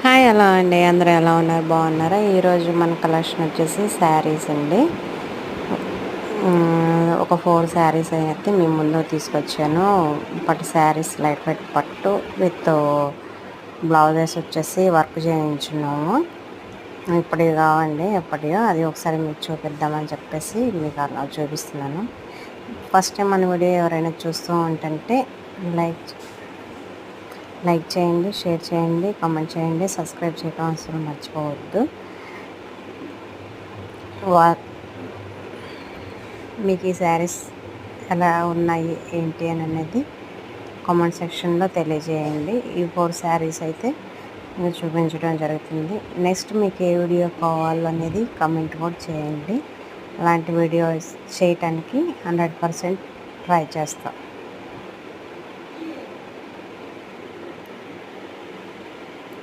Hi hello అండి, అందరూ ఎలా ఉన్నారు? బాగున్నారా? ఈరోజు మన కలెక్షన్ వచ్చేసి శారీస్ అండి. ఒక 4 శారీస్ అయితే మీ ముందు తీసుకొచ్చాను. పట్టు శారీస్, లైట్ వెయిట్ పట్టు విత్ బ్లౌజెస్ వచ్చేసి వర్క్ చేయించున్నాము. ఇప్పటివి కావండి, ఎప్పటియో అది ఒకసారి మీకు చూపిద్దామని చెప్పేసి మీకు అలా చూపిస్తున్నాను. ఫస్ట్ టైం మన వీడియో ఎవరైనా చూస్తూ ఉంటుంటే లైక్ చేయండి, షేర్ చేయండి, కామెంట్ చేయండి, సబ్స్క్రైబ్ చేయడం అసలు మర్చిపోవద్దు. మీకు ఈ శారీస్ ఎలా ఉన్నాయి ఏంటి అని అనేది కామెంట్ సెక్షన్లో తెలియజేయండి. ఈ 4 శారీస్ అయితే మీకు చూపించడం జరుగుతుంది. నెక్స్ట్ మీకు ఏ వీడియో కావాలనేది కామెంట్ కూడా చేయండి. అలాంటి వీడియోస్ చేయటానికి 100% ట్రై చేస్తాం.